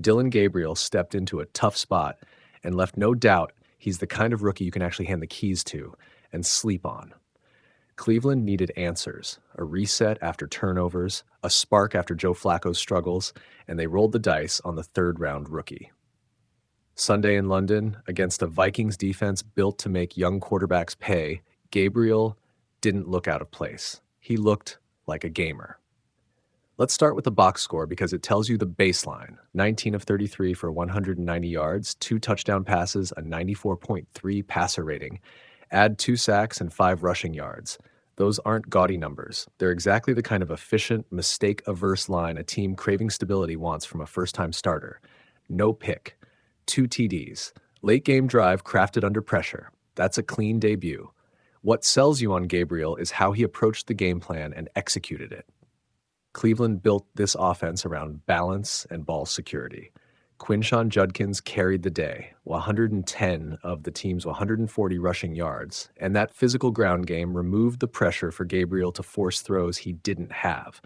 Dillon Gabriel stepped into a tough spot and left no doubt he's the kind of rookie you can actually hand the keys to and sleep on. Cleveland needed answers, a reset after turnovers, a spark after Joe Flacco's struggles, and they rolled the dice on the third-round rookie. Sunday in London, against a Vikings defense built to make young quarterbacks pay, Gabriel didn't look out of place. He looked like a gamer. Let's start with the box score because it tells you the baseline. 19 of 33 for 190 yards, 2 touchdown passes, a 94.3 passer rating. Add 2 sacks and 5 rushing yards. Those aren't gaudy numbers. They're exactly the kind of efficient, mistake-averse line a team craving stability wants from a first-time starter. No pick. 2 TDs. Late-game drive crafted under pressure. That's a clean debut. What sells you on Gabriel is how he approached the game plan and executed it. Cleveland built this offense around balance and ball security. Quinshon Judkins carried the day, 110 of the team's 140 rushing yards, and that physical ground game removed the pressure for Gabriel to force throws he didn't have.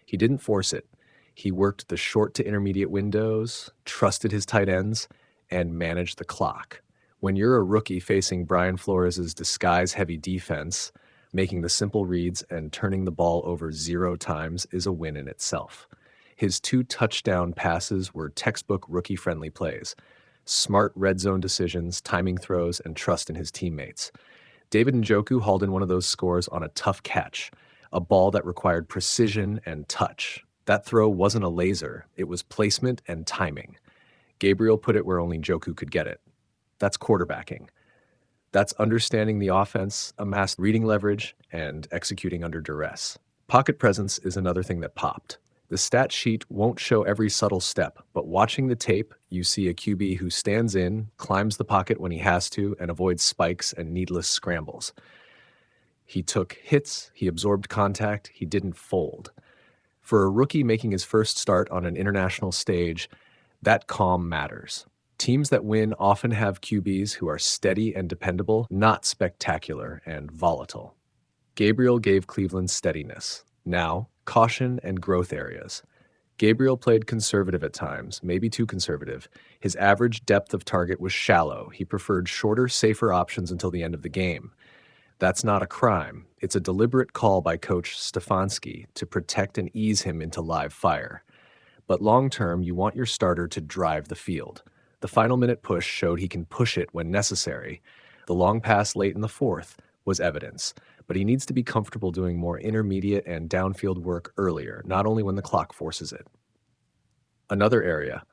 He didn't force it. He worked the short to intermediate windows, trusted his tight ends, and managed the clock. When you're a rookie facing Brian Flores' disguise-heavy defense, making the simple reads and turning the ball over 0 times is a win in itself. His 2 touchdown passes were textbook rookie-friendly plays. Smart red zone decisions, timing throws, and trust in his teammates. David Njoku hauled in one of those scores on a tough catch, a ball that required precision and touch. That throw wasn't a laser, it was placement and timing. Gabriel put it where only Njoku could get it. That's quarterbacking. That's understanding the offense, amassed reading leverage, and executing under duress. Pocket presence is another thing that popped. The stat sheet won't show every subtle step, but watching the tape, you see a QB who stands in, climbs the pocket when he has to, and avoids spikes and needless scrambles. He took hits, he absorbed contact, he didn't fold. For a rookie making his first start on an international stage, that calm matters. Teams that win often have QBs who are steady and dependable, not spectacular and volatile. Gabriel gave Cleveland steadiness. Now, caution and growth areas. Gabriel played conservative at times, maybe too conservative. His average depth of target was shallow. He preferred shorter, safer options until the end of the game. That's not a crime. It's a deliberate call by Coach Stefanski to protect and ease him into live fire. But long-term, you want your starter to drive the field. The final minute push showed he can push it when necessary. The long pass late in the 4th was evidence, but he needs to be comfortable doing more intermediate and downfield work earlier, not only when the clock forces it. Another area,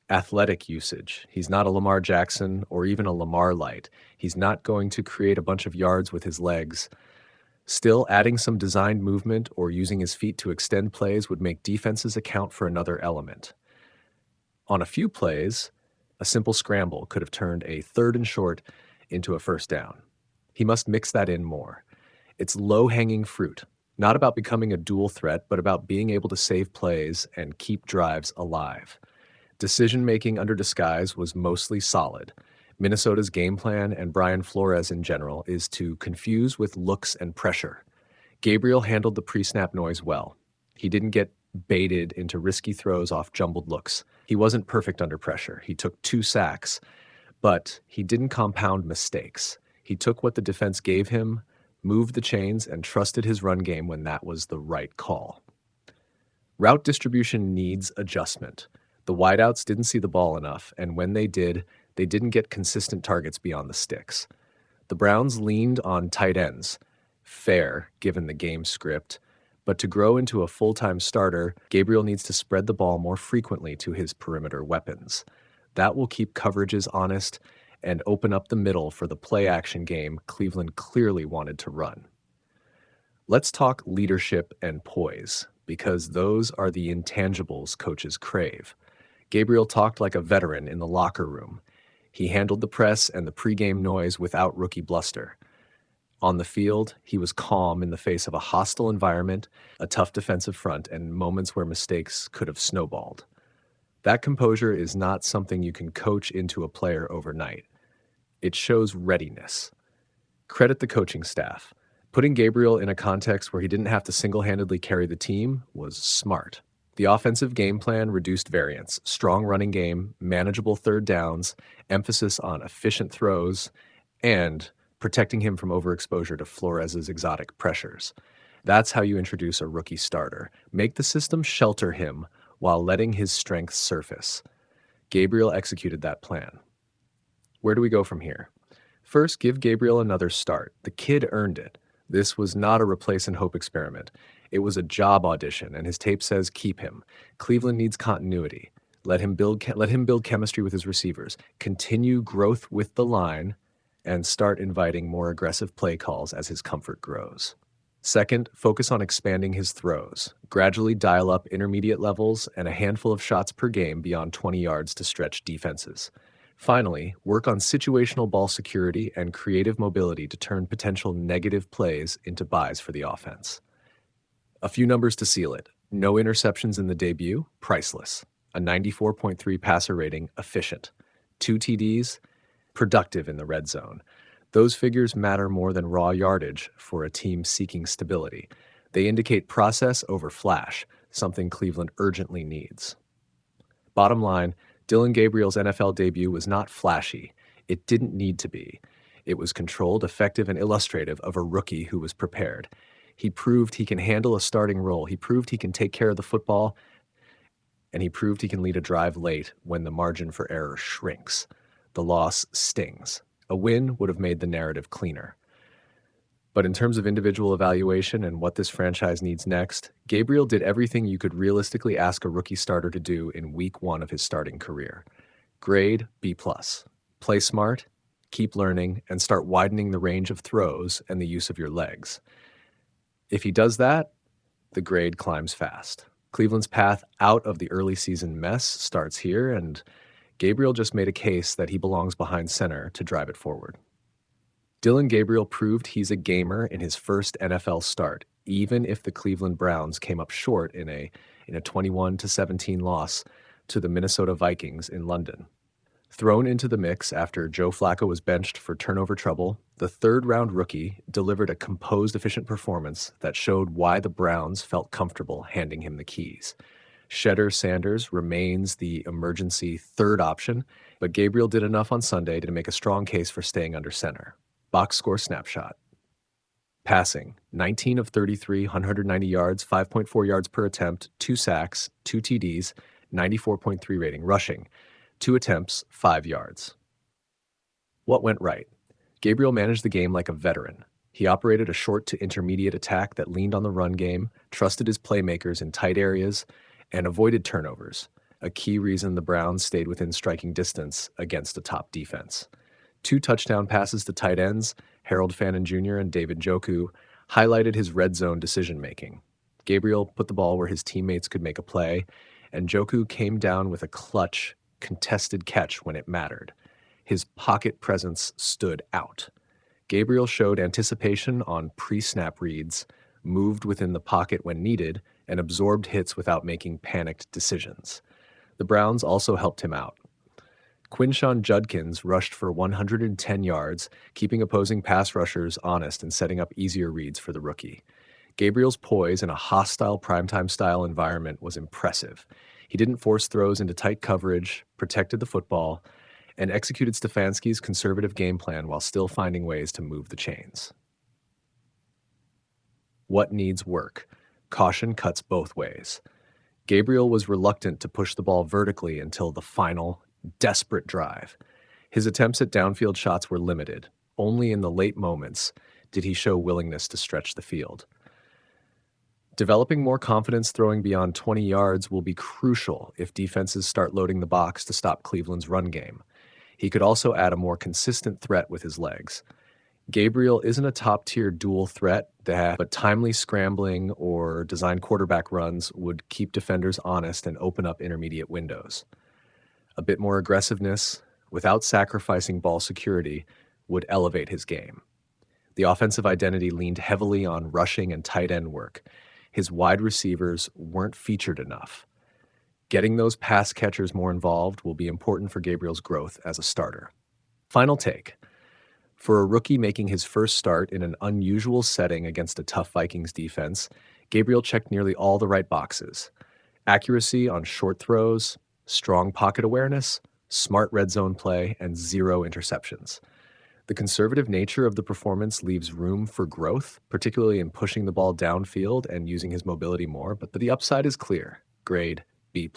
athletic usage. He's not a Lamar Jackson or even a Lamar Light. He's not going to create a bunch of yards with his legs. Still, adding some designed movement or using his feet to extend plays would make defenses account for another element. On a few plays, a simple scramble could have turned a 3rd and short into a first down. He must mix that in more. It's low-hanging fruit, not about becoming a dual threat, but about being able to save plays and keep drives alive. Decision-making under disguise was mostly solid. Minnesota's game plan, and Brian Flores in general, is to confuse with looks and pressure. Gabriel handled the pre-snap noise well. He didn't get baited into risky throws off jumbled looks. He wasn't perfect under pressure. He took 2 sacks, but he didn't compound mistakes. He took what the defense gave him, moved the chains, and trusted his run game when that was the right call. Route distribution needs adjustment. The wideouts didn't see the ball enough, and when they did, they didn't get consistent targets beyond the sticks. The Browns leaned on tight ends. Fair, given the game script. But to grow into a full-time starter, Gabriel needs to spread the ball more frequently to his perimeter weapons. That will keep coverages honest and open up the middle for the play-action game Cleveland clearly wanted to run. Let's talk leadership and poise, because those are the intangibles coaches crave. Gabriel talked like a veteran in the locker room. He handled the press and the pregame noise without rookie bluster. On the field, he was calm in the face of a hostile environment, a tough defensive front, and moments where mistakes could have snowballed. That composure is not something you can coach into a player overnight. It shows readiness. Credit the coaching staff. Putting Gabriel in a context where he didn't have to single-handedly carry the team was smart. The offensive game plan reduced variance, strong running game, manageable third downs, emphasis on efficient throws, and protecting him from overexposure to Flores's exotic pressures. That's how you introduce a rookie starter. Make the system shelter him while letting his strengths surface. Gabriel executed that plan. Where do we go from here? First, give Gabriel another start. The kid earned it. This was not a replace and hope experiment. It was a job audition, and his tape says keep him. Cleveland needs continuity. Let him build chemistry with his receivers. Continue growth with the line, and start inviting more aggressive play calls as his comfort grows. Second, focus on expanding his throws. Gradually dial up intermediate levels and a handful of shots per game beyond 20 yards to stretch defenses. Finally, work on situational ball security and creative mobility to turn potential negative plays into buys for the offense. A few numbers to seal it. No interceptions in the debut, priceless. A 94.3 passer rating, efficient. 2 TDs, productive in the red zone. Those figures matter more than raw yardage for a team seeking stability. They indicate process over flash, something Cleveland urgently needs. Bottom line, Dillon Gabriel's NFL debut was not flashy. It didn't need to be. It was controlled, effective, and illustrative of a rookie who was prepared. He proved he can handle a starting role. He proved he can take care of the football, and he proved he can lead a drive late when the margin for error shrinks. The loss stings. A win would have made the narrative cleaner. But in terms of individual evaluation and what this franchise needs next, Gabriel did everything you could realistically ask a rookie starter to do in week 1 of his starting career. Grade B+. Play smart, keep learning, and start widening the range of throws and the use of your legs. If he does that, the grade climbs fast. Cleveland's path out of the early season mess starts here, and Gabriel just made a case that he belongs behind center to drive it forward. Dillon Gabriel proved he's a gamer in his first NFL start, even if the Cleveland Browns came up short in a 21-17 loss to the Minnesota Vikings in London. Thrown into the mix after Joe Flacco was benched for turnover trouble, the third-round rookie delivered a composed, efficient performance that showed why the Browns felt comfortable handing him the keys. Shedder Sanders remains the emergency third option, but Gabriel did enough on Sunday to make a strong case for staying under center. Box score snapshot. Passing, 19 of 33, 190 yards, 5.4 yards per attempt, 2 sacks, 2 TDs, 94.3 rating. Rushing, 2 attempts, 5 yards. What went right? Gabriel managed the game like a veteran. He operated a short to intermediate attack that leaned on the run game, trusted his playmakers in tight areas, and avoided turnovers, a key reason the Browns stayed within striking distance against a top defense. 2 touchdown passes to tight ends, Harold Fannin Jr. and David Njoku, highlighted his red zone decision-making. Gabriel put the ball where his teammates could make a play, and Njoku came down with a clutch, contested catch when it mattered. His pocket presence stood out. Gabriel showed anticipation on pre-snap reads, moved within the pocket when needed, and absorbed hits without making panicked decisions. The Browns also helped him out. Quinshon Judkins rushed for 110 yards, keeping opposing pass rushers honest and setting up easier reads for the rookie. Gabriel's poise in a hostile primetime-style environment was impressive. He didn't force throws into tight coverage, protected the football, and executed Stefanski's conservative game plan while still finding ways to move the chains. What needs work? Caution cuts both ways. Gabriel was reluctant to push the ball vertically until the final, desperate drive. His attempts at downfield shots were limited. Only in the late moments did he show willingness to stretch the field. Developing more confidence throwing beyond 20 yards will be crucial if defenses start loading the box to stop Cleveland's run game. He could also add a more consistent threat with his legs. Gabriel isn't a top-tier dual threat, but timely scrambling or design quarterback runs would keep defenders honest and open up intermediate windows. A bit more aggressiveness, without sacrificing ball security, would elevate his game. The offensive identity leaned heavily on rushing and tight end work. His wide receivers weren't featured enough. Getting those pass catchers more involved will be important for Gabriel's growth as a starter. Final take. For a rookie making his first start in an unusual setting against a tough Vikings defense, Gabriel checked nearly all the right boxes. Accuracy on short throws, strong pocket awareness, smart red zone play, and 0 interceptions. The conservative nature of the performance leaves room for growth, particularly in pushing the ball downfield and using his mobility more, but the upside is clear. Grade B+.